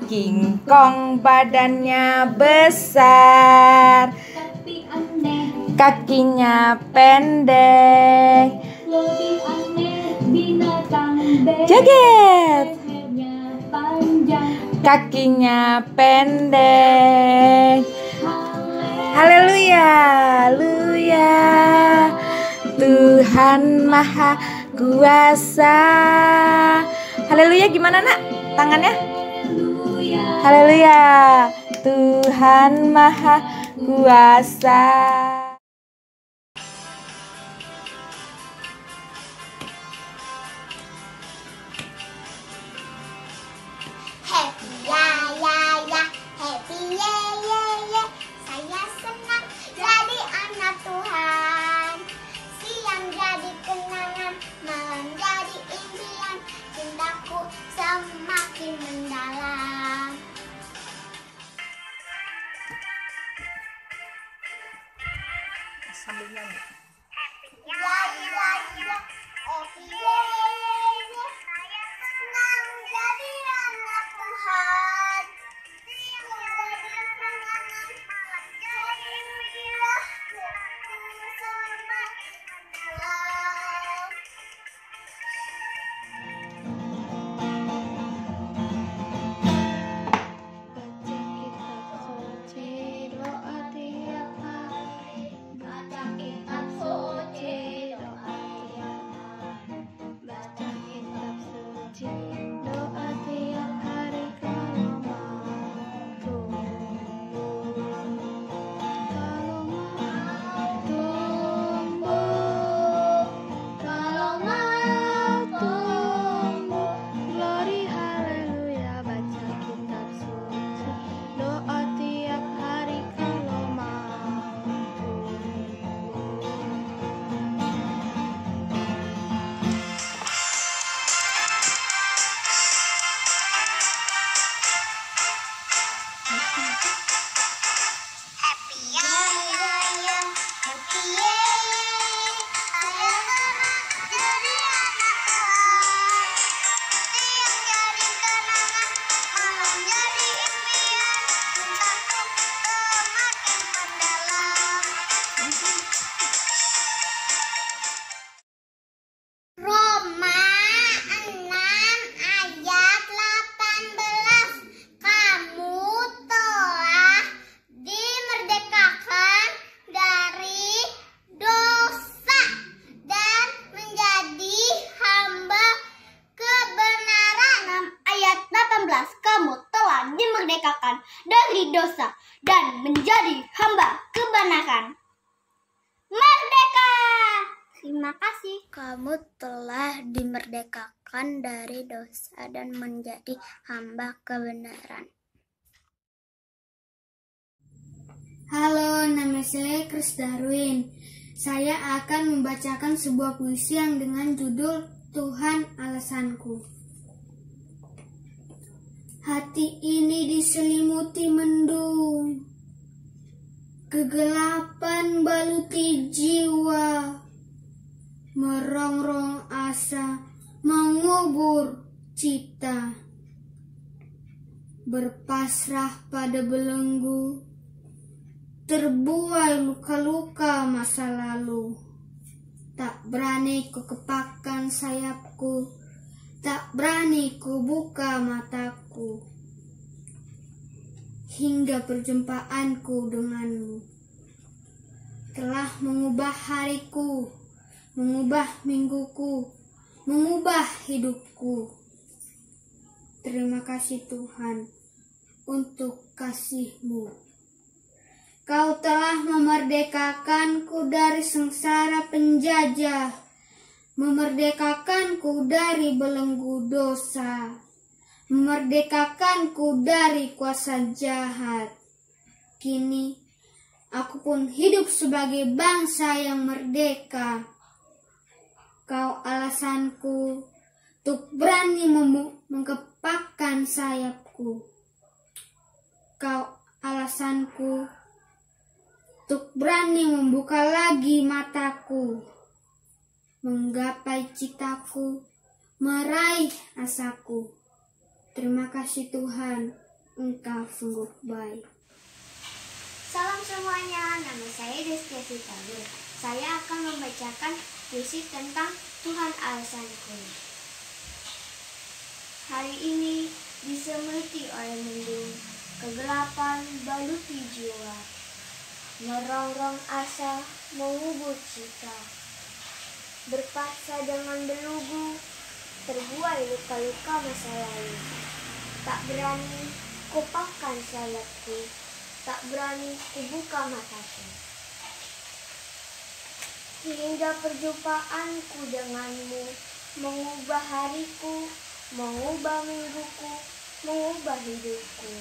King Kong badannya besar, tapi aneh, kakinya pendek. lebih aneh binatang Joget, lehernya panjang. kakinya pendek. Haleluya, haleluya. Tuhan Maha Kuasa. Haleluya, gimana nak tangannya? Haleluya, Tuhan Maha Kuasa. Happy ya ya ya, happy ye ye ye. Saya senang jadi anak Tuhan. Siang jadi kenangan, malam jadi impian. Cintaku semakin mendalam. Sambil nyanyi. Happy ya ya ya, happy ye ye ye. Saya senang jadi anak Tuhan. Siang jadi kenangan, malam jadi impian. Cintaku semakin mendalam. Baca kitab suci, doa tiap hari. Baca kitab suci, doa tiap hari. Kalau mau tumbuh, glory haleluya. Baca kitab suci, doa tiap hari. Kalau mau Happy ya ya ya, happy ye ye. Saya senang jadi anak Tuhan. Siang jadi kenangan, malam jadi impian. Cintaku semakin mendalam. Roma 6 ayat 18. Kamu telah dimerdekakan dari dosa dan menjadi hamba kebenaran. 6 ayat 18. Kamu telah dimerdekakan dari dosa dan menjadi hamba kebenaran. Merdeka! Terima kasih. Kamu telah dimerdekakan dari dosa dan menjadi hamba kebenaran. Halo, nama saya Chris Darwin. Saya akan membacakan sebuah puisi yang dengan judul Tuhan Alasanku. Hati ini diselimuti mendung, kegelapan baluti jiwa, merongrong asa mengubur cita, berpasrah pada belenggu, terbuai luka-luka masa lalu. Tak berani ku kepakkan sayapku, tak berani ku buka mataku, hingga perjumpaanku denganmu telah mengubah hariku, mengubah mingguku, mengubah hidupku. Terima kasih Tuhan untuk kasih-Mu. Kau telah memerdekakanku dari sengsara penjajah, memerdekakanku dari belenggu dosa, memerdekakanku dari kuasa jahat. Kini aku pun hidup sebagai bangsa yang merdeka. Kau alasanku untuk berani mengepakkan sayapku. Kau alasanku untuk berani membuka lagi mataku, menggapai citaku, meraih asaku. Terima kasih Tuhan, Engkau sungguh baik. Salam semuanya, nama saya Destia Sitalu. Saya akan membacakan puisi tentang Tuhan alasanku. Hari ini disemuti oleh mendung, kegelapan baluti jiwa, merongrong asa mengubur cita, berpaksa dengan belugu, terbuai luka-luka masa lalu. Tak berani kupahkan sayapku, tak berani kubuka mataku. Hingga perjumpaanku denganmu mengubah hariku, mengubah mingguku, mengubah hidupku.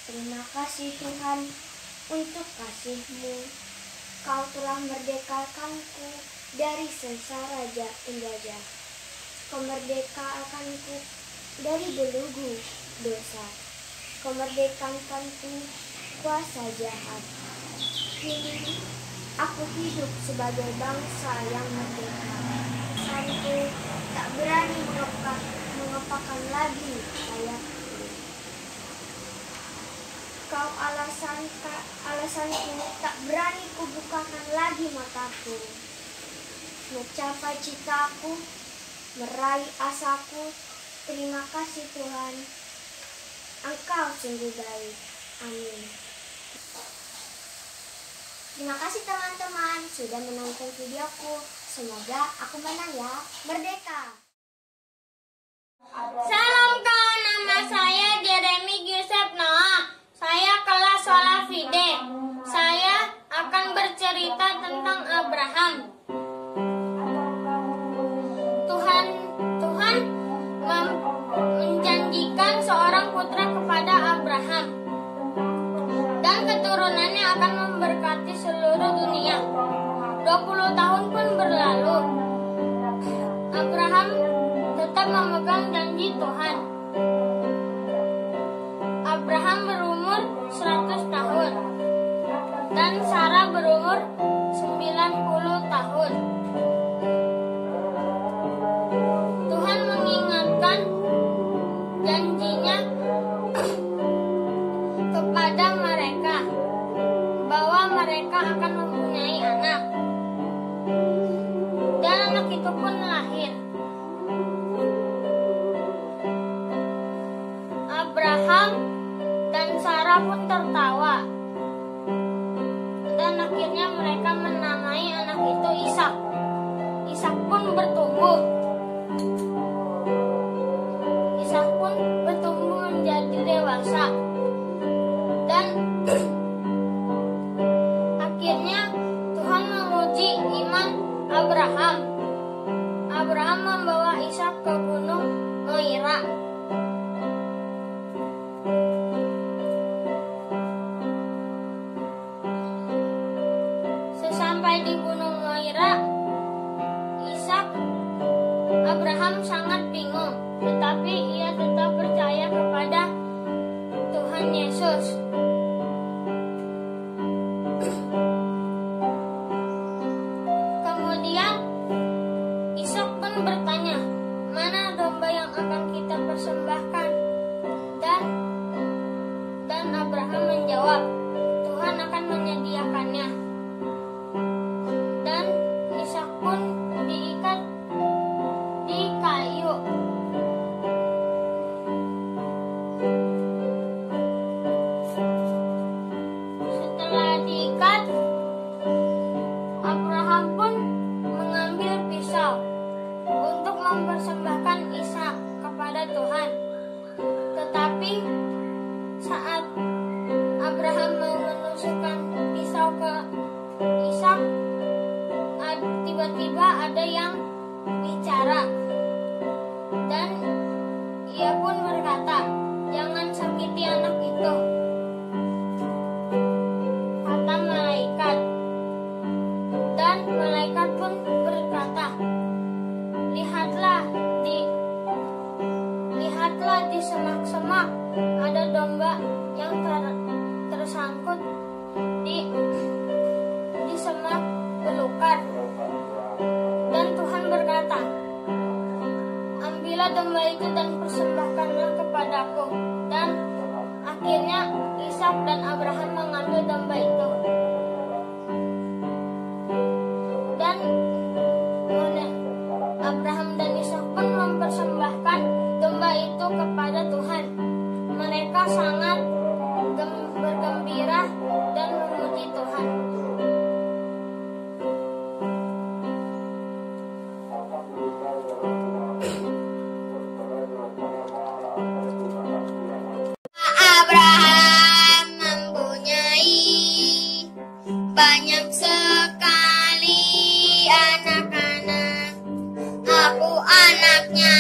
Terima kasih Tuhan untuk kasih-Mu. Kau telah merdekakanku dari sengsara penjajah. Kemerdekaanku dari belenggu dosa. Kemerdekakanku kuasa jahat. Kini aku hidup sebagai bangsa yang merdeka. Santu tak berani mengepakkan lagi sayapku. Kau alasanku tak berani kubukakan lagi mataku. Mencapai citaku, meraih asaku. Terima kasih Tuhan, Engkau sungguh baik. Amin. Terima kasih teman-teman sudah menonton videoku. Semoga aku menang ya. Merdeka! Salam kawan, nama saya Jeremy Yusef Noah. Saya kelas Solafide. Saya akan bercerita tentang Abraham. Tuhan menjanjikan seorang putra kepada Abraham, dan keturunannya akan memberkati seluruh dunia. 20 tahun pun berlalu. Abraham tetap memegang janji Tuhan. Abraham berumur 100 tahun dan Sarah berumur 90 tahun. Tuhan mengingatkan janjinya kepada mereka bahwa mereka akan mempunyai anak, dan anak itu pun lahir. Abraham dan Sarah pun tertawa, dan akhirnya mereka menamai anak itu Ishak. Ishak pun bertumbuh. Ishak pun bertumbuh menjadi dewasa, dan akhirnya Tuhan menguji iman Abraham. Abraham membawa Ishak ke gunung Moira. Sesampai di gunung Moira, Abraham sangat bingung, tetapi ia tetap percaya kepada Tuhan Yesus. Kemudian Ishak pun bertanya, mana domba yang akan kita persembahkan? Dan Abraham menjawab, Tuhan akan menyediakannya. Dan Ishak pun diikat di kayu. Setelah diikat, Abraham pun mengambil pisau untuk mempersembahkan Ishak kepada Tuhan. Tetapi saat Abraham mau menusukkan pisau ke Ishak, tiba-tiba ada yang bicara, dan ia pun berkata, jangan sakiti anak itu, kata malaikat. Dan malaikat pun berkata, lihatlah di semak-semak ada domba yang tersangkut di semak belukar. Dan Tuhan berkata, ambillah Ambillah domba itu dan persembahkanlah kepadaku. Dan akhirnya Ishak dan Abraham mengambil domba itu. Dan Abraham dan Ishak pun mempersembahkan domba itu kepada Tuhan. Mereka sangat bergembira dan memuji Tuhan. Abraham mempunyai banyak sekali anak-anak. Aku anaknya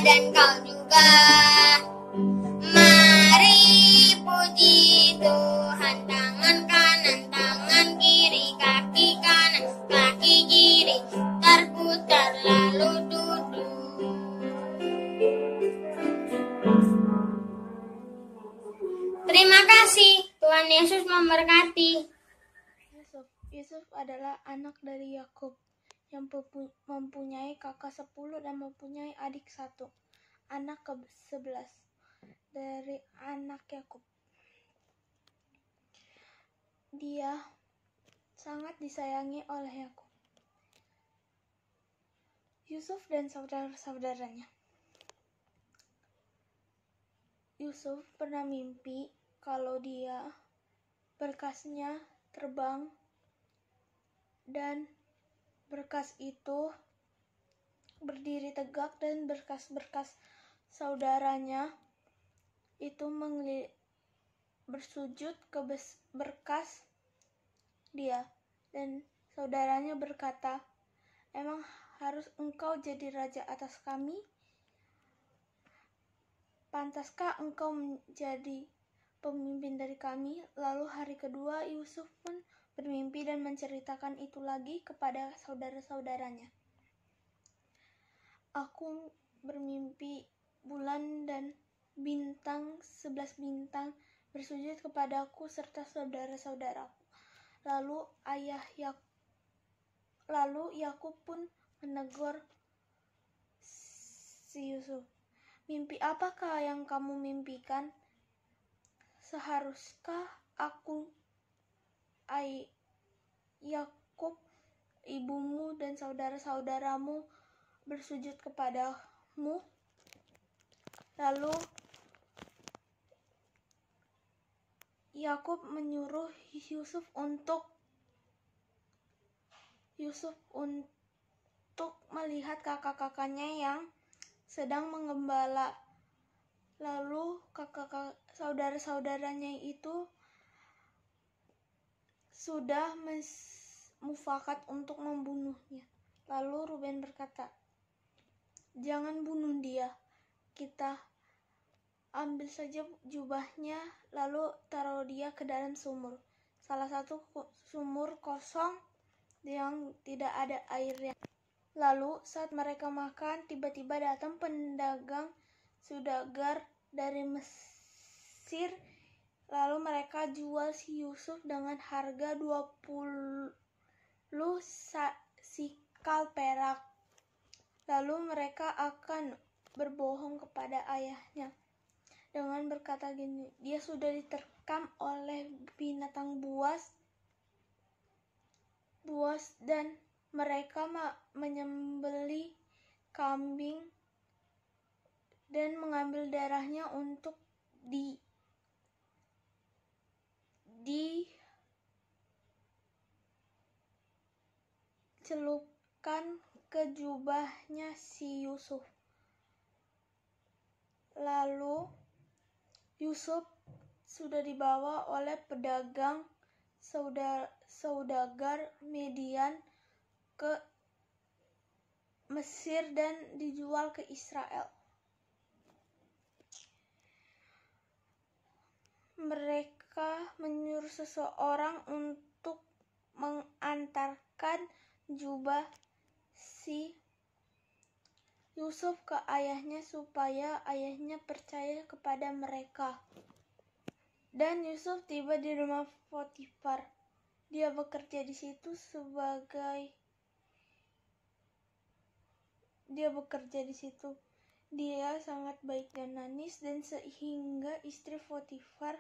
dan kau juga. Mari puji Tuhan. Tangan kanan, tangan kiri, kaki kanan, kaki kiri, terputar lalu duduk. Terima kasih. Tuhan Yesus memberkati. Yusuf adalah anak dari Yakub yang mempunyai kakak 10 dan mempunyai adik 1. Anak ke-11 dari anak Yakub. Dia sangat disayangi oleh Yakub. Yusuf dan saudara-saudaranya. Yusuf pernah mimpi kalau dia berkasnya terbang dan berkas itu berdiri tegak dan berkas-berkas saudaranya itu bersujud ke berkas dia, dan saudaranya berkata, "Emang harus engkau jadi raja atas kami? Pantaskah engkau menjadi pemimpin dari kami?" Lalu hari kedua Yusuf pun bermimpi dan menceritakan itu lagi kepada saudara-saudaranya. "Aku bermimpi bulan dan bintang, 11 bintang bersujud kepadaku serta saudara-saudaraku." Lalu Yakub pun menegur si Yusuf, "Mimpi apakah yang kamu mimpikan? Seharuskah aku, Yakub, ibumu dan saudara-saudaramu bersujud kepadamu?" Lalu Yakub menyuruh Yusuf untuk melihat kakak-kakaknya yang sedang menggembala. Lalu saudara-saudaranya itu sudah mufakat untuk membunuhnya. Lalu Ruben berkata, "Jangan bunuh dia. Kita ambil saja jubahnya, lalu taruh dia ke dalam sumur. Salah satu sumur kosong yang tidak ada airnya." Lalu saat mereka makan, tiba-tiba datang pedagang saudagar dari Mesir. Lalu mereka jual si Yusuf dengan harga 20 sikal perak. Lalu mereka akan berbohong kepada ayahnya dengan berkata gini, "Dia sudah diterkam oleh binatang buas dan mereka menyembelih kambing dan mengambil darahnya untuk dicelupkan ke jubahnya si Yusuf." Lalu Yusuf sudah dibawa oleh pedagang saudagar Median ke Mesir dan dijual ke Israel. Mereka menyuruh seseorang untuk mengantarkan jubah si Yusuf ke ayahnya supaya ayahnya percaya kepada mereka. Dan Yusuf tiba di rumah Potifar. Dia bekerja di situ dia sangat baik dan manis, dan sehingga istri Potifar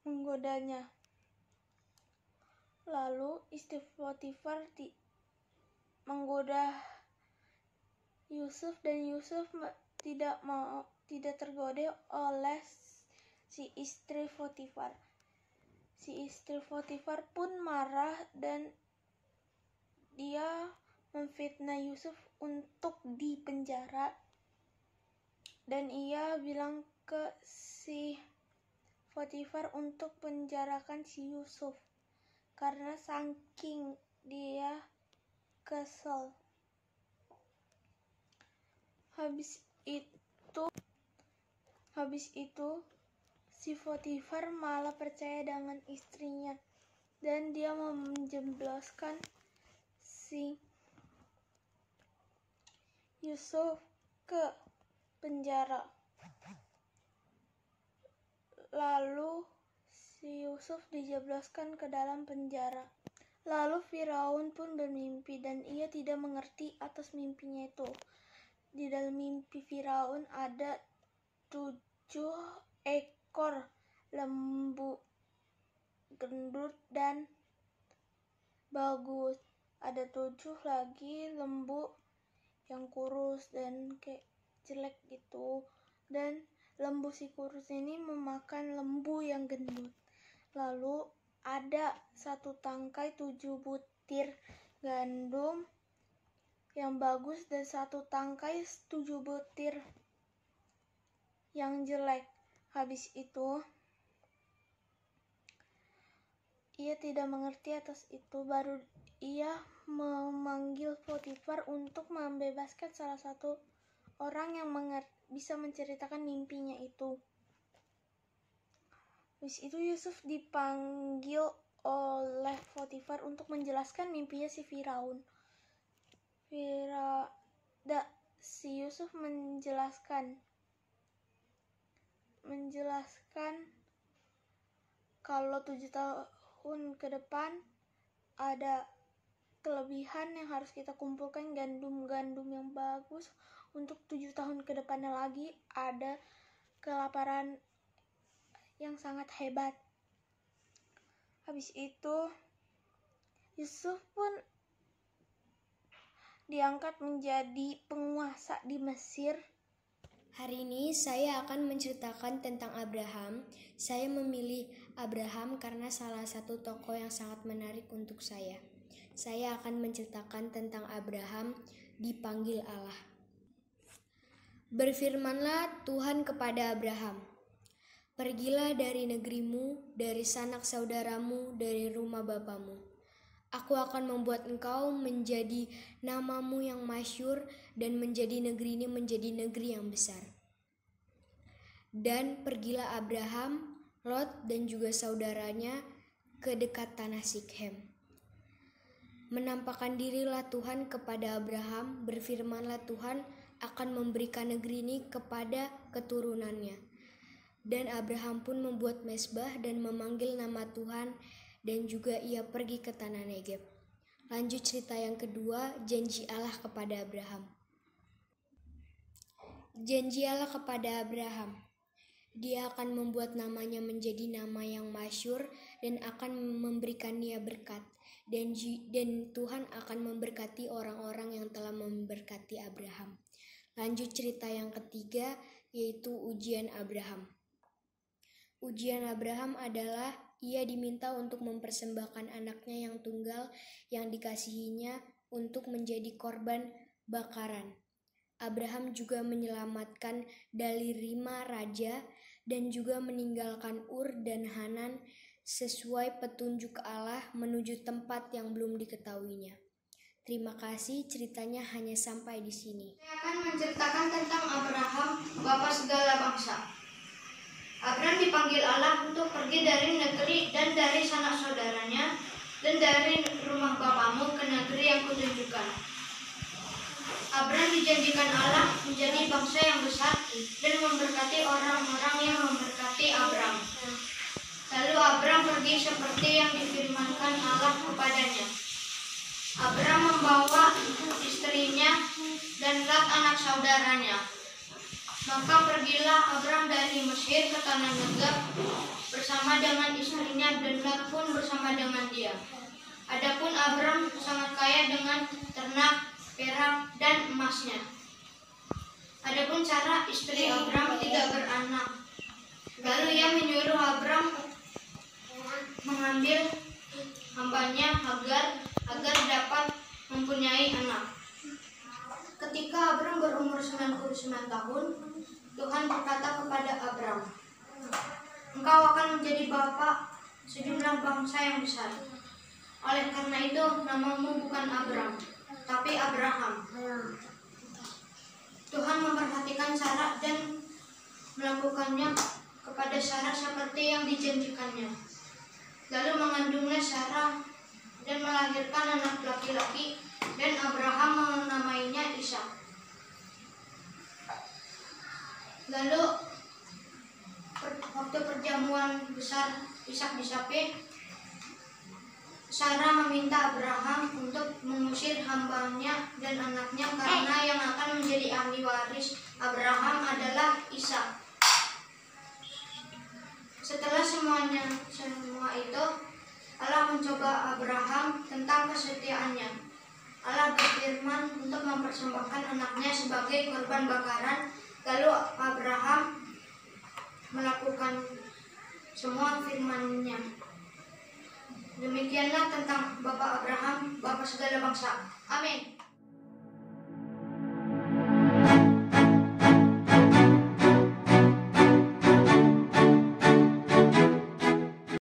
menggodanya. Lalu istri Potifar menggoda Yusuf, dan Yusuf tidak tergoda oleh si istri Potifar. Si istri Potifar pun marah dan dia memfitnah Yusuf untuk dipenjara, dan ia bilang ke si Potifar untuk penjarakan si Yusuf karena saking dia kesel. Habis itu si Potifar malah percaya dengan istrinya, dan dia menjebloskan si Yusuf ke penjara. Lalu si Yusuf dijebloskan ke dalam penjara. Lalu Firaun pun bermimpi, dan ia tidak mengerti atas mimpinya itu. Di dalam mimpi Firaun ada 7 ekor lembu gendut dan bagus. Ada 7 lagi lembu yang kurus dan kayak jelek gitu, dan lembu si kurus ini memakan lembu yang gendut. Lalu ada 1 tangkai 7 butir gandum yang bagus, dan 1 tangkai 7 butir yang jelek. Habis itu ia tidak mengerti atas itu, baru ia memanggil Potifar untuk membebaskan salah satu orang yang bisa menceritakan mimpinya itu. Habis itu Yusuf dipanggil oleh Potifar untuk menjelaskan mimpinya si Firaun. Si Yusuf menjelaskan kalau 7 tahun ke depan ada kelebihan yang harus kita kumpulkan, gandum yang bagus. Untuk 7 tahun ke depannya lagi ada kelaparan yang sangat hebat. Habis itu Yusuf pun diangkat menjadi penguasa di Mesir. Hari ini saya akan menceritakan tentang Abraham. Saya memilih Abraham karena salah satu tokoh yang sangat menarik untuk saya. Saya akan menceritakan tentang Abraham dipanggil Allah. Berfirmanlah Tuhan kepada Abraham, "Pergilah dari negerimu, dari sanak saudaramu, dari rumah bapamu. Aku akan membuat engkau menjadi namamu yang masyhur, dan menjadi negeri ini menjadi negeri yang besar." Dan pergilah Abraham, Lot, dan juga saudaranya ke dekat tanah Sikhem. Menampakkan dirilah Tuhan kepada Abraham, berfirmanlah Tuhan akan memberikan negeri ini kepada keturunannya. Dan Abraham pun membuat mezbah dan memanggil nama Tuhan, dan juga ia pergi ke tanah Negeb. Lanjut cerita yang kedua, janji Allah kepada Abraham. Janji Allah kepada Abraham. Dia akan membuat namanya menjadi nama yang masyhur dan akan memberikan dia berkat. Dan Tuhan akan memberkati orang-orang yang telah memberkati Abraham. Lanjut cerita yang ketiga, yaitu ujian Abraham. Ujian Abraham adalah ia diminta untuk mempersembahkan anaknya yang tunggal yang dikasihinya untuk menjadi korban bakaran. Abraham juga menyelamatkan dari 5 raja dan juga meninggalkan Ur dan Hanan sesuai petunjuk Allah menuju tempat yang belum diketahuinya. Terima kasih, ceritanya hanya sampai di sini. Saya akan menceritakan tentang Abraham, bapa segala bangsa. Abraham dipanggil Allah untuk pergi dari negeri dan dari sanak saudaranya dan dari rumah bapamu ke negeri yang kutunjukkan. Abraham dijanjikan Allah menjadi bangsa yang besar dan memberkati orang-orang yang memberkati Abraham. Lalu Abraham pergi seperti yang difirmankan Allah kepadanya. Abraham membawa istrinya dan Lot anak saudaranya. Maka pergilah Abram dari Mesir ke tanah Negeb bersama dengan istrinya dan Lot pun bersama dengan dia. Adapun Abram sangat kaya dengan ternak, perak, dan emasnya. Adapun Sarah istri Abram tidak beranak. Lalu ia menyuruh Abram mengambil hambanya Hagar agar dapat mempunyai anak. Ketika Abram berumur 99 tahun, Tuhan berkata kepada Abram, "Engkau akan menjadi bapa sejumlah bangsa yang besar. Oleh karena itu, namamu bukan Abram, tapi Abraham." Tuhan memperhatikan Sarah dan melakukannya kepada Sarah seperti yang dijanjikannya. Lalu mengandungnya Sarah dan melahirkan anak laki-laki, dan Abraham menamainya Ishak. Lalu waktu perjamuan besar Ishak disapi, Sarah meminta Abraham untuk mengusir hambanya dan anaknya karena yang akan menjadi ahli waris Abraham adalah Ishak. Setelah semua itu, Allah mencoba Abraham tentang kesetiaannya. Allah berfirman untuk mempersembahkan anaknya sebagai korban bakaran. Lalu Abraham melakukan semua firman-Nya. Demikianlah tentang Bapak Abraham, Bapak segala bangsa. Amin.